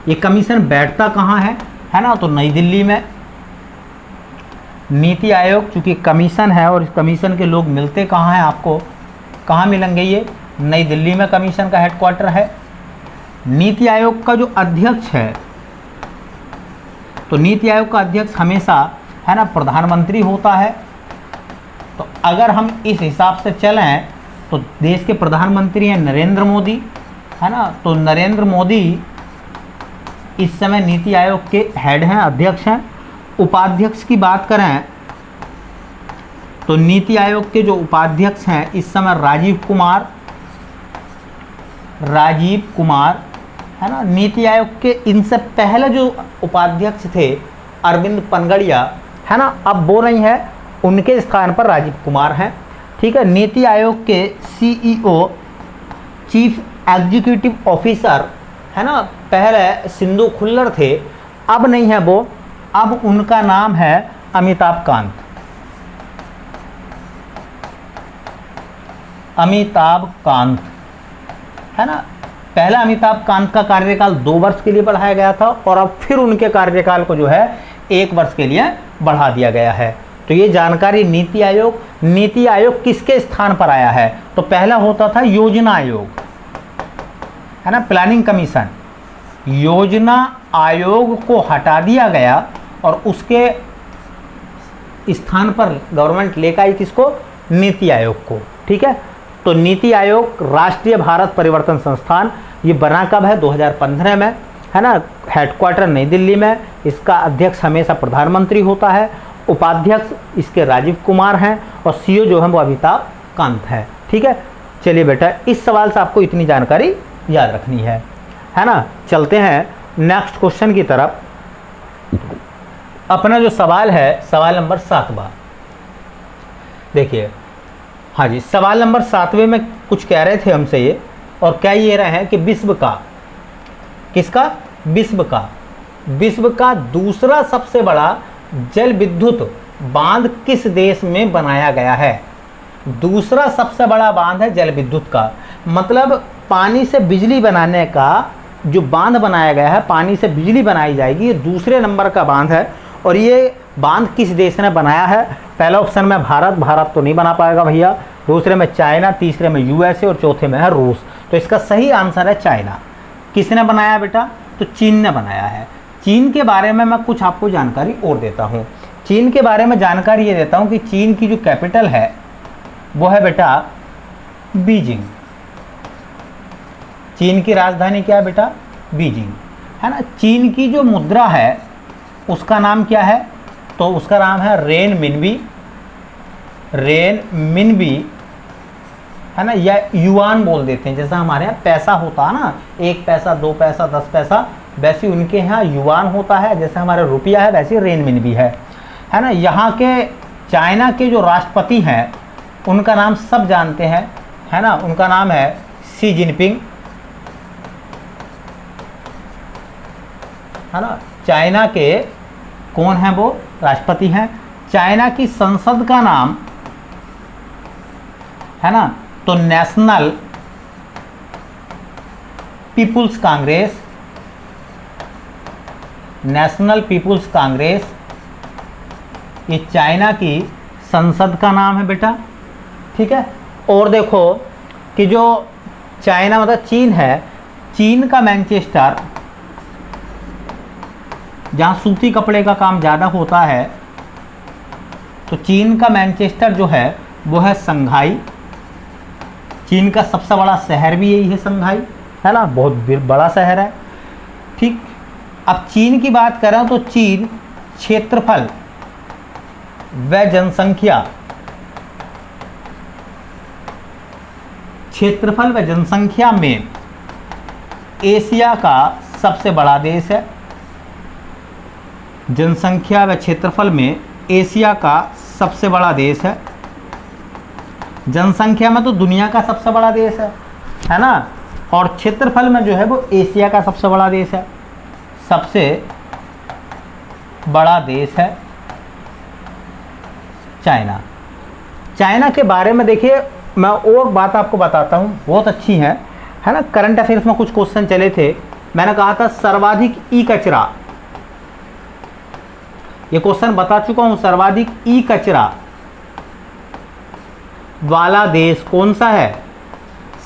ये कमीशन बैठता कहाँ है ना, तो नई दिल्ली में। नीति आयोग चूँकि कमीशन है और इस कमीशन के लोग मिलते कहाँ हैं, आपको कहाँ मिलेंगे, ये नई दिल्ली में कमीशन का हेडक्वार्टर है। नीति आयोग का जो अध्यक्ष है, तो नीति आयोग का अध्यक्ष हमेशा है ना प्रधानमंत्री होता है। तो अगर हम इस हिसाब से चलें तो देश के प्रधानमंत्री हैं नरेंद्र मोदी है ना, तो नरेंद्र मोदी इस समय नीति आयोग के हेड हैं, अध्यक्ष हैं। उपाध्यक्ष की बात करें तो नीति आयोग के जो उपाध्यक्ष हैं इस समय राजीव कुमार है ना। नीति आयोग के इनसे पहले जो उपाध्यक्ष थे अरविंद पनगड़िया है ना, अब वो नहीं है, उनके स्थान पर राजीव कुमार हैं। ठीक है। नीति आयोग के सीईओ चीफ एग्जीक्यूटिव ऑफिसर है ना, पहले सिंधु खुल्लर थे, अब नहीं है वो, अब उनका नाम है अमिताभ कांत है ना। पहला अमिताभ कांत का कार्यकाल 2 वर्ष के लिए बढ़ाया गया था और अब फिर उनके कार्यकाल को जो है 1 वर्ष के लिए बढ़ा दिया गया है। तो ये जानकारी नीति आयोग किसके स्थान पर आया है, तो पहला होता था योजना आयोग है ना, प्लानिंग कमीशन। योजना आयोग को हटा दिया गया और उसके स्थान पर गवर्नमेंट लेकर आई किसको, नीति आयोग को। ठीक है। तो नीति आयोग राष्ट्रीय भारत परिवर्तन संस्थान, ये बना कब है, 2015 में है ना, हेडक्वार्टर नई दिल्ली में। इसका अध्यक्ष हमेशा प्रधानमंत्री होता है, उपाध्यक्ष इसके राजीव कुमार हैं और सीईओ जो है वो अमिताभ कांत है। ठीक है। चलिए बेटा, इस सवाल से आपको इतनी जानकारी याद रखनी है ना। चलते हैं नेक्स्ट क्वेश्चन की तरफ। अपना जो सवाल है, सवाल नंबर 7वां देखिए। हाँ जी, सवाल नंबर 7वें में कुछ कह रहे थे हमसे ये, और क्या ये रहे हैं कि विश्व का दूसरा सबसे बड़ा जल विद्युत बांध किस देश में बनाया गया है। दूसरा सबसे बड़ा बांध है जल विद्युत का, मतलब पानी से बिजली बनाने का जो बांध बनाया गया है, पानी से बिजली बनाई जाएगी, ये दूसरे नंबर का बांध है। और ये बांध किस देश ने बनाया है, पहला ऑप्शन में भारत तो नहीं बना पाएगा भैया, दूसरे में चाइना, तीसरे में यूएसए और चौथे में है रूस। तो इसका सही आंसर है चाइना। किसने बनाया बेटा, तो चीन ने बनाया है। चीन के बारे में मैं कुछ आपको जानकारी और देता हूँ। चीन के बारे में जानकारी ये देता हूँ कि चीन की जो कैपिटल है वो है बेटा बीजिंग। चीन की राजधानी क्या है बेटा, बीजिंग है ना। चीन की जो मुद्रा है उसका नाम क्या है, तो उसका नाम है रेनमिनबी है ना, या युआन बोल देते हैं। जैसा हमारे यहाँ पैसा होता है ना, 1 पैसा 2 पैसा 10 पैसा, वैसे उनके यहाँ युआन होता है। जैसे हमारा रुपया है वैसे रेनमिनबी है ना। यहाँ के चाइना के जो राष्ट्रपति हैं उनका नाम सब जानते हैं है ना, उनका नाम है शी जिनपिंग है ना। चाइना के कौन हैं, वो राष्ट्रपति हैं। चाइना की संसद का नाम है ना, तो नेशनल पीपुल्स कांग्रेस, ये चाइना की संसद का नाम है बेटा। ठीक है। और देखो कि जो चाइना मतलब चीन है, चीन का मैनचेस्टर, जहाँ सूती कपड़े का काम ज़्यादा होता है, तो चीन का मैनचेस्टर जो है वो है संघाई। चीन का सबसे बड़ा शहर भी यही है, संघाई है ना, बहुत बड़ा शहर है। ठीक। अब चीन की बात करें तो चीन क्षेत्रफल व जनसंख्या में एशिया का सबसे बड़ा देश है। जनसंख्या व क्षेत्रफल में एशिया का सबसे बड़ा देश है। जनसंख्या में तो दुनिया का सबसे बड़ा देश है ना, और क्षेत्रफल में जो है वो एशिया का सबसे बड़ा देश है। सबसे बड़ा देश है चाइना। चाइना के बारे में देखिए, मैं और बात आपको बताता हूँ, बहुत अच्छी है ना। करंट अफेयर्स में कुछ क्वेश्चन चले थे, मैंने कहा था सर्वाधिक ई कचरा, ये क्वेश्चन बता चुका हूँ। सर्वाधिक ई कचरा वाला देश कौन सा है?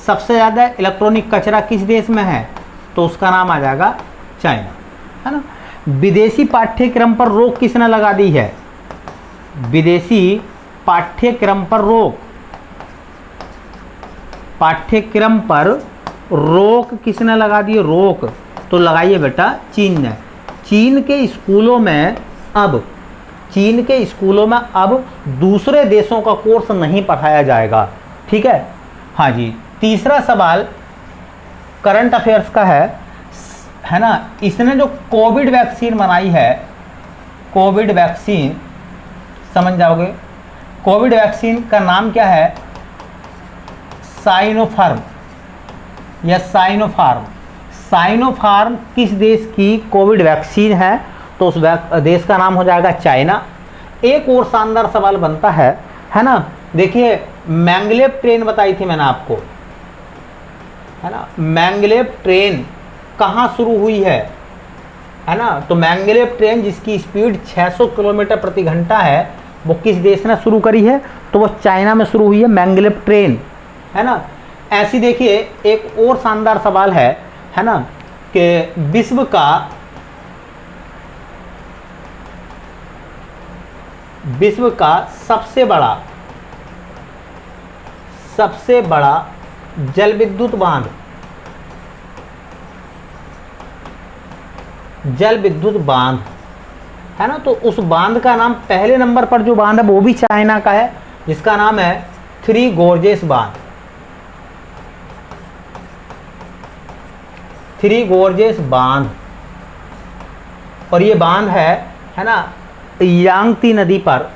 सबसे ज़्यादा इलेक्ट्रॉनिक कचरा किस देश में है? तो उसका नाम आ जाएगा चाइना, है ना। विदेशी पाठ्यक्रम पर रोक किसने लगा दी है? विदेशी पाठ्यक्रम पर रोक, पाठ्यक्रम पर रोक किसने लगा दी? रोक तो लगाइए बेटा चीन ने। चीन के स्कूलों में अब दूसरे देशों का कोर्स नहीं पढ़ाया जाएगा, ठीक है। हाँ जी, तीसरा सवाल करंट अफेयर्स का है ना। इसने जो कोविड वैक्सीन बनाई है, कोविड वैक्सीन समझ जाओगे, कोविड वैक्सीन का नाम क्या है? साइनोफार्म या साइनोफार्म। साइनोफार्म किस देश की कोविड वैक्सीन है? तो उस देश का नाम हो जाएगा चाइना। एक और शानदार सवाल बनता है ना। देखिए मैंगलेव ट्रेन बताई थी मैंने आपको, है ना। मैंगलेव ट्रेन कहाँ शुरू हुई है ना। तो मैंगलेव ट्रेन जिसकी स्पीड 600 किलोमीटर प्रति घंटा है, वो किस देश ने शुरू करी है? तो वो चाइना में शुरू हुई है मैंगलेव ट्रेन, है ना। ऐसी देखिए एक और शानदार सवाल है ना, कि विश्व का सबसे बड़ा जल विद्युत बांध है ना। तो उस बांध का नाम, पहले नंबर पर जो बांध है वो भी चाइना का है, जिसका नाम है थ्री गोर्जेस बांध। थ्री गोर्जेस बांध, और ये बांध है ना यांगत्सी नदी पर,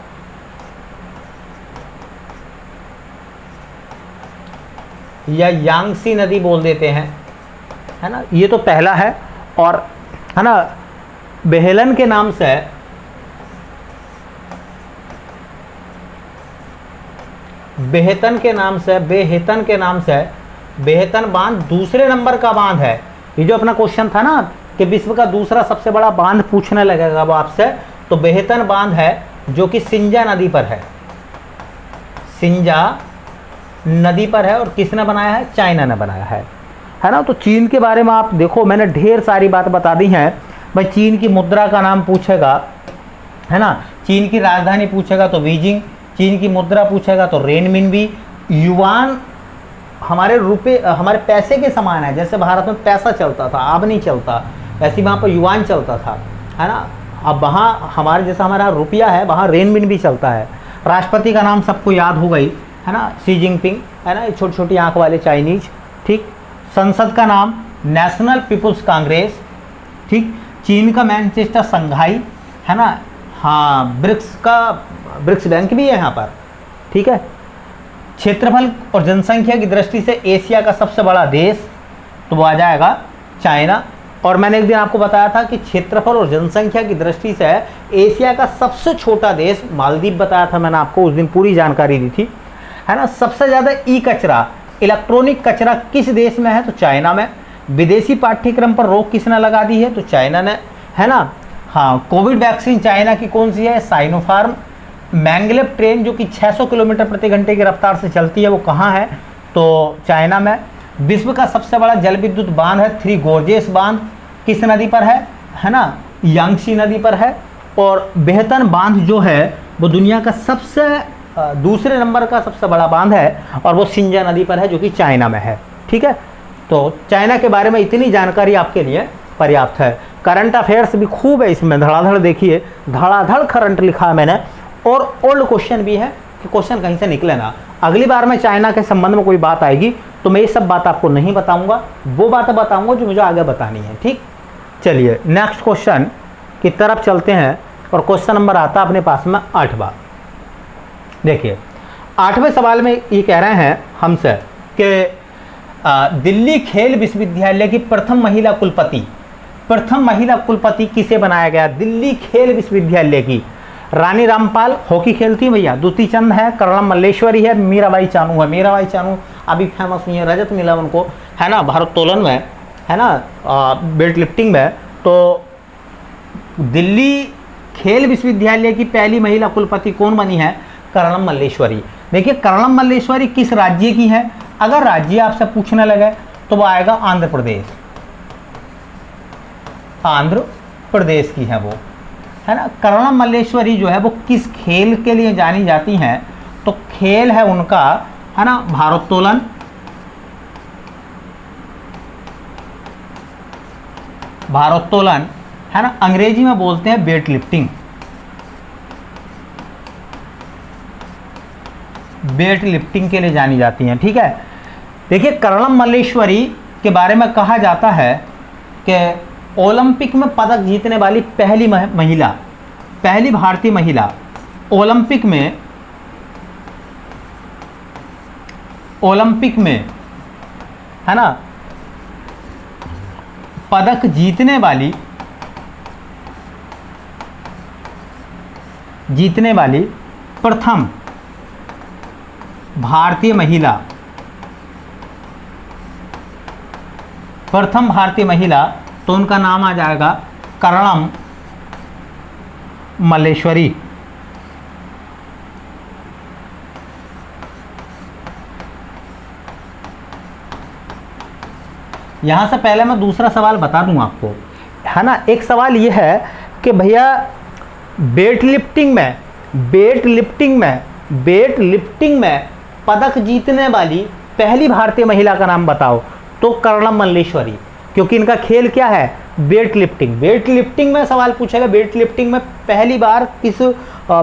या यांगत्सी नदी बोल देते हैं, है ना। ये तो पहला है, और है ना बेहतन के नाम से, बेहतन बांध दूसरे नंबर का बांध है। ये जो अपना क्वेश्चन था ना कि विश्व का दूसरा सबसे बड़ा बांध पूछने लगेगा वो आपसे, तो बेहतन बांध है जो कि सिंजा नदी पर है। सिंजा नदी पर है, और किसने बनाया है? चाइना ने बनाया है ना। तो चीन के बारे में आप देखो, मैंने ढेर सारी बात बता दी हैं भाई। चीन की मुद्रा का नाम पूछेगा, है ना। चीन की राजधानी पूछेगा तो बीजिंग, चीन की मुद्रा पूछेगा तो रेनमिनबी। युआन हमारे रुपए, हमारे पैसे के समान है। जैसे भारत में पैसा चलता था, अब नहीं चलता, वैसे वहाँ पर युआन चलता था, है ना। अब वहाँ हमारे जैसा हमारा रुपया है, वहाँ रेनमिनबी चलता है। राष्ट्रपति का नाम सबको याद हो गई, है ना, शी जिनपिंग, है ना, छोटी छोटी आंख वाले चाइनीज, ठीक। संसद का नाम नेशनल पीपुल्स कांग्रेस, ठीक। चीन का मैनचेस्टर संघाई, है ना। हाँ, ब्रिक्स बैंक भी है यहाँ पर, ठीक है। क्षेत्रफल और जनसंख्या की दृष्टि से एशिया का सबसे बड़ा देश तो वो आ जाएगा चाइना। और मैंने एक दिन आपको बताया था कि क्षेत्रफल और जनसंख्या की दृष्टि से एशिया का सबसे छोटा देश मालदीव बताया था मैंने आपको, उस दिन पूरी जानकारी दी थी, है ना। सबसे ज़्यादा ई कचरा, इलेक्ट्रॉनिक कचरा किस देश में है? तो चाइना में। विदेशी पाठ्यक्रम पर रोक किसने लगा दी है? तो चाइना ने, है ना। हाँ, कोविड वैक्सीन चाइना की कौन सी है? साइनोफार्म। मैंगलेव ट्रेन जो कि 600 किलोमीटर प्रति घंटे की रफ्तार से चलती है, वो कहाँ है? तो चाइना में। विश्व का सबसे बड़ा जल विद्युत बांध है थ्री गोर्जेस बांध, किस नदी पर है ना, यांगत्सी नदी पर है। और बेहतन बांध जो है वो दुनिया का सबसे दूसरे नंबर का सबसे बड़ा बांध है, और वो सिंजा नदी पर है जो कि चाइना में है, ठीक है। तो चाइना के बारे में इतनी जानकारी आपके लिए पर्याप्त है। करंट अफेयर्स भी खूब है इसमें, धड़ाधड़ देखिए, धड़ाधड़ करंट लिखा है मैंने। और ओल्ड क्वेश्चन भी है कि क्वेश्चन कहीं से निकले ना। अगली बार में चाइना के संबंध में कोई बात आएगी तो मैं ये सब बात आपको नहीं बताऊंगा, वो बातें बताऊंगा जो मुझे आगे बतानी है। ठीक, चलिए नेक्स्ट क्वेश्चन की तरफ चलते हैं और क्वेश्चन नंबर आता है अपने पास में 8वां। देखिए 8वें सवाल में ये कह रहे हैं हमसे कि दिल्ली खेल विश्वविद्यालय की प्रथम महिला कुलपति किसे बनाया गया? दिल्ली खेल विश्वविद्यालय की रानी रामपाल हॉकी खेलती है भैया, दुती चंद है, कर्णम मल्लेश्वरी है, मीराबाई चानू है। मीराबाई चानू अभी फेमस हुई है, रजत मिला उनको, है ना, भारोत्तोलन में, है ना, वेट लिफ्टिंग में। तो दिल्ली खेल विश्वविद्यालय की पहली महिला कुलपति कौन बनी है? कर्णम मल्लेश्वरी। देखिए कर्णम मल्लेश्वरी किस राज्य की है? अगर राज्य आपसे पूछने लगे तो वो आएगा आंध्र प्रदेश। आंध्र प्रदेश की है वो, है ना। कर्णम मल्लेश्वरी जो है वो किस खेल के लिए जानी जाती हैं? तो खेल है उनका, है ना, भारोत्तोलन, भारोत्तोलन, है ना, अंग्रेजी में बोलते हैं वेट लिफ्टिंग। वेट लिफ्टिंग के लिए जानी जाती हैं। ठीक है, देखिए कर्णम मल्लेश्वरी के बारे में कहा जाता है कि ओलंपिक में पदक जीतने वाली पहली महिला, पहली भारतीय महिला ओलंपिक में, है ना, पदक जीतने वाली प्रथम भारतीय महिला, तो उनका नाम आ जाएगा कर्णम मल्लेश्वरी। यहां से पहले मैं दूसरा सवाल बता दूं आपको, है ना। एक सवाल यह है कि भैया वेट लिफ्टिंग में पदक जीतने वाली पहली भारतीय महिला का नाम बताओ। तो कर्णम मल्लेश्वरी, क्योंकि इनका खेल क्या है? Weight lifting. वेट लिफ्टिंग में सवाल पूछेगा, वेट लिफ्टिंग में पहली बार किस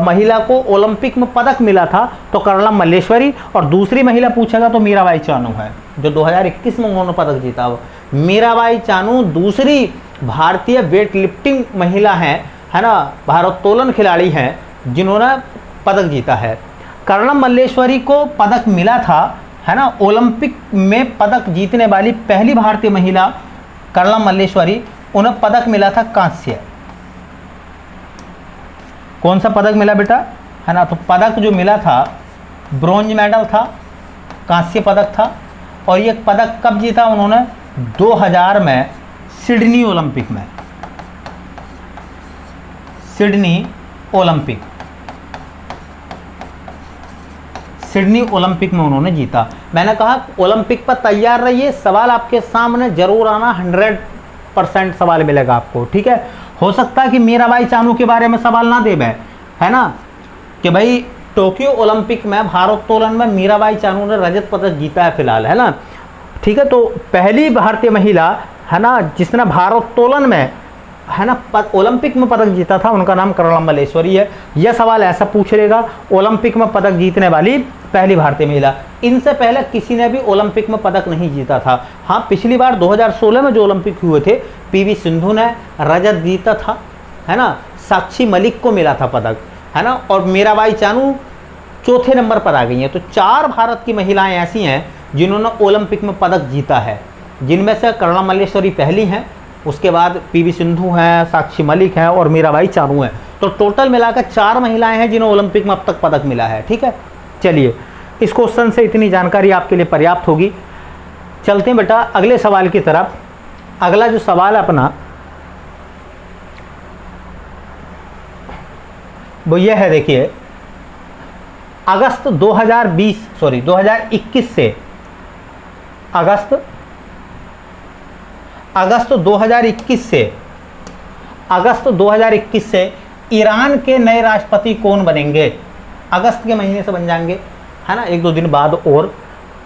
महिला को ओलंपिक में पदक मिला था? तो कर्णम मल्लेश्वरी। और दूसरी महिला पूछेगा तो मीराबाई चानू है, जो 2021 में उन्होंने पदक जीता हो। मीराबाई चानू दूसरी भारतीय वेट लिफ्टिंग महिला हैं, है ना, भारोत्तोलन खिलाड़ी हैं जिन्होंने पदक जीता है। कर्णम मल्लेश्वरी को पदक मिला था, है ना, ओलंपिक में पदक जीतने वाली पहली भारतीय महिला कर्णम मल्लेश्वरी, उन्हें पदक मिला था कांस्य। कौन सा पदक मिला बेटा? है ना, तो पदक जो मिला था ब्रॉन्ज मेडल था, कांस्य पदक था। और ये पदक कब जीता उन्होंने? 2000 में सिडनी ओलंपिक में। सिडनी ओलंपिक में उन्होंने जीता। मैंने कहा ओलंपिक पर तैयार रहिए, सवाल आपके सामने जरूर आना, 100% सवाल मिलेगा आपको। ठीक है, हो सकता है कि मीराबाई चानू के बारे में सवाल ना दे, है ना, कि भाई टोक्यो ओलंपिक में भारोत्तोलन में मीराबाई चानू ने रजत पदक जीता है फिलहाल, है ना। ठीक है, तो पहली भारतीय महिला, है ना, जिसने भारोत्तोलन में, है ना, ओलंपिक में पदक जीता था, उनका नाम कर्णम मल्लेश्वरी है। यह सवाल ऐसा पूछ लेगा, ओलंपिक में पदक जीतने वाली पहली भारतीय महिला। इनसे पहले किसी ने भी ओलंपिक में पदक नहीं जीता था। हाँ, पिछली बार 2016 में जो ओलंपिक हुए थे, पीवी सिंधु ने रजत जीता था, है ना, साक्षी मलिक को मिला था पदक, है ना, और मीराबाई चानू चौथे नंबर पर आ गई हैं। तो 4 भारत की महिलाएं ऐसी हैं जिन्होंने ओलंपिक में पदक जीता है, जिनमें से कर्णम मल्लेश्वरी पहली हैं, उसके बाद पीवी सिंधु हैं, साक्षी मलिक हैं और मीराबाई चानू हैं। तो टोटल मिलाकर 4 महिलाएं हैं जिन्हें ओलंपिक में अब तक पदक मिला है। ठीक है, चलिए इस क्वेश्चन से इतनी जानकारी आपके लिए पर्याप्त होगी। चलते हैं बेटा अगले सवाल की तरफ। अगला जो सवाल है अपना वो ये है, देखिए अगस्त 2021 से अगस्त 2021 से ईरान के नए राष्ट्रपति कौन बनेंगे? अगस्त के महीने से बन जाएंगे, है ना, 1-2 दिन बाद। और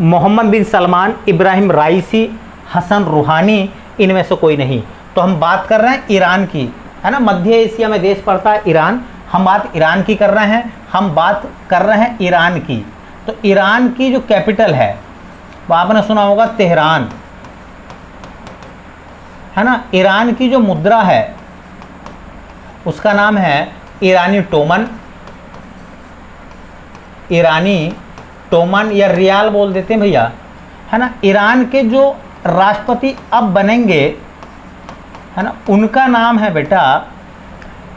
मोहम्मद बिन सलमान, इब्राहिम राइसी, हसन रूहानी, इनमें से कोई नहीं। तो हम बात कर रहे हैं ईरान की, है ना, मध्य एशिया में देश पड़ता है ईरान। हम बात ईरान की कर रहे हैं, हम बात कर रहे हैं ईरान की। तो ईरान की जो कैपिटल है, वो आपने सुना होगा तेहरान, है ना। ईरान की जो मुद्रा है उसका नाम है ईरानी टोमन, ईरानी टोमन या रियाल बोल देते हैं भैया, है ना। ईरान के जो राष्ट्रपति अब बनेंगे, है ना, उनका नाम है बेटा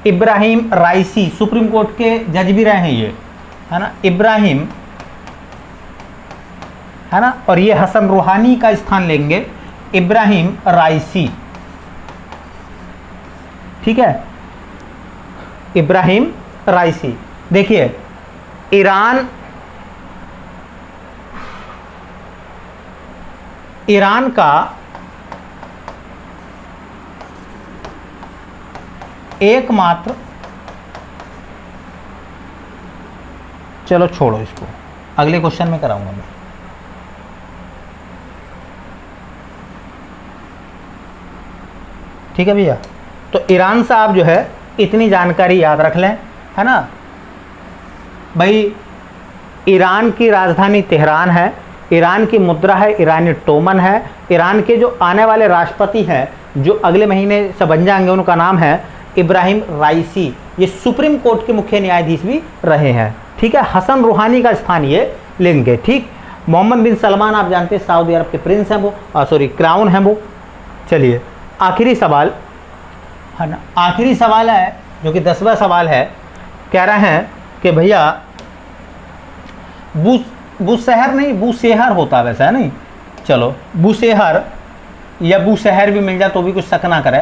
इब्राहिम राइसी। सुप्रीम कोर्ट के जज भी रहे हैं ये, है ना, इब्राहिम, है ना। और ये हसन रूहानी का स्थान लेंगे, इब्राहिम राइसी, ठीक है, इब्राहिम राइसी। देखिए ईरान का एकमात्र, चलो छोड़ो इसको, अगले क्वेश्चन में कराऊंगा मैं। ठीक है भैया, तो ईरान से आप जो है इतनी जानकारी याद रख लें, है ना भाई। ईरान की राजधानी तेहरान है, ईरान की मुद्रा है ईरानी टोमन है, ईरान के जो आने वाले राष्ट्रपति हैं जो अगले महीने से बन जाएंगे उनका नाम है इब्राहिम राइसी। ये सुप्रीम कोर्ट के मुख्य न्यायाधीश भी रहे हैं, ठीक है। हसन रूहानी का स्थान ये लेंगे, ठीक। मोहम्मद बिन सलमान आप जानते हैं सऊदी अरब के प्रिंस हैं वो, क्राउन हैं वो। चलिए आखिरी सवाल, है ना, आखिरी सवाल है जो कि 10वां सवाल है। कह रहे हैं कि भैया बुशहर नहीं, बुशेहर होता वैसा है नहीं, चलो बुशेहर या बुशहर भी मिल जाए तो भी कुछ शक ना करे।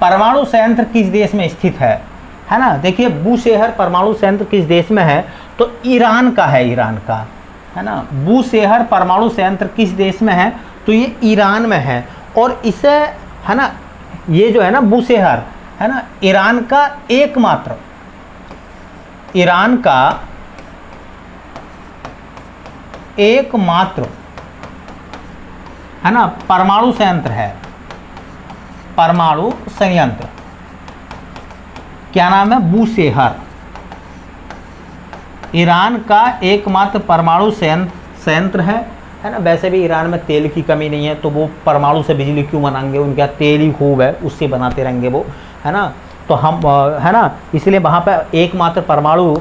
परमाणु संयंत्र किस देश में स्थित है ना। देखिए बुशेहर परमाणु संयंत्र किस देश में है, तो ईरान का है, ईरान का, है ना। बुशेहर परमाणु संयंत्र किस देश में है, तो ये ईरान में है। और इसे, है ना, ये जो है ना बुशेहर, है ना, ईरान का एकमात्र, है ना, परमाणु संयंत्र है, परमाणु संयंत्र, क्या नाम है, बुशेहर। ईरान का एकमात्र परमाणु संयंत्र है ना। वैसे भी ईरान में तेल की कमी नहीं है, तो वो परमाणु से बिजली क्यों बनाएंगे, उनका तेल ही खूब है, उससे बनाते रहेंगे वो, है ना। तो हम, है ना, इसलिए वहाँ पर एकमात्र परमाणु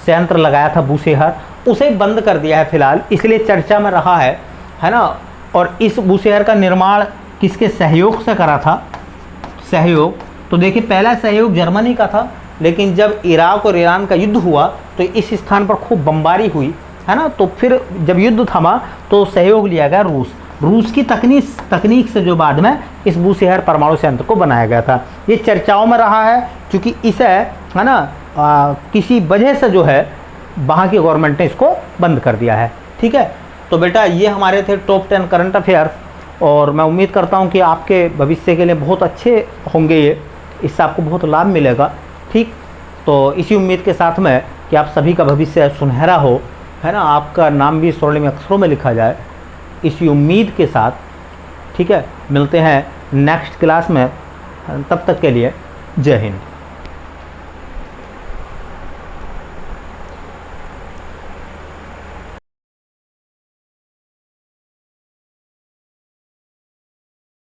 संयंत्र लगाया था बुशेहर, उसे बंद कर दिया है फिलहाल, इसलिए चर्चा में रहा है ना। और इस बुशेहर का निर्माण किसके सहयोग से करा था, सहयोग, तो देखिए पहला सहयोग जर्मनी का था, लेकिन जब इराक और ईरान का युद्ध हुआ तो इस स्थान पर खूब बमबारी हुई, है ना। तो फिर जब युद्ध थमा तो सहयोग लिया गया रूस की तकनीक से जो बाद में इस बुशेहर परमाणु संयंत्र को बनाया गया था। ये चर्चाओं में रहा है क्योंकि इसे, है ना, किसी वजह से जो है वहाँ की गवर्नमेंट ने इसको बंद कर दिया है, ठीक है। तो बेटा ये हमारे थे टॉप 10 करंट अफेयर्स, और मैं उम्मीद करता हूँ कि आपके भविष्य के लिए बहुत अच्छे होंगे ये, इससे आपको बहुत लाभ मिलेगा, ठीक। तो इसी उम्मीद के साथ में कि आप सभी का भविष्य सुनहरा हो, है ना, आपका नाम भी स्वर्णिम अक्षरों में लिखा जाए, इसी उम्मीद के साथ, ठीक है, मिलते हैं नेक्स्ट क्लास में। तब तक के लिए जय हिंद।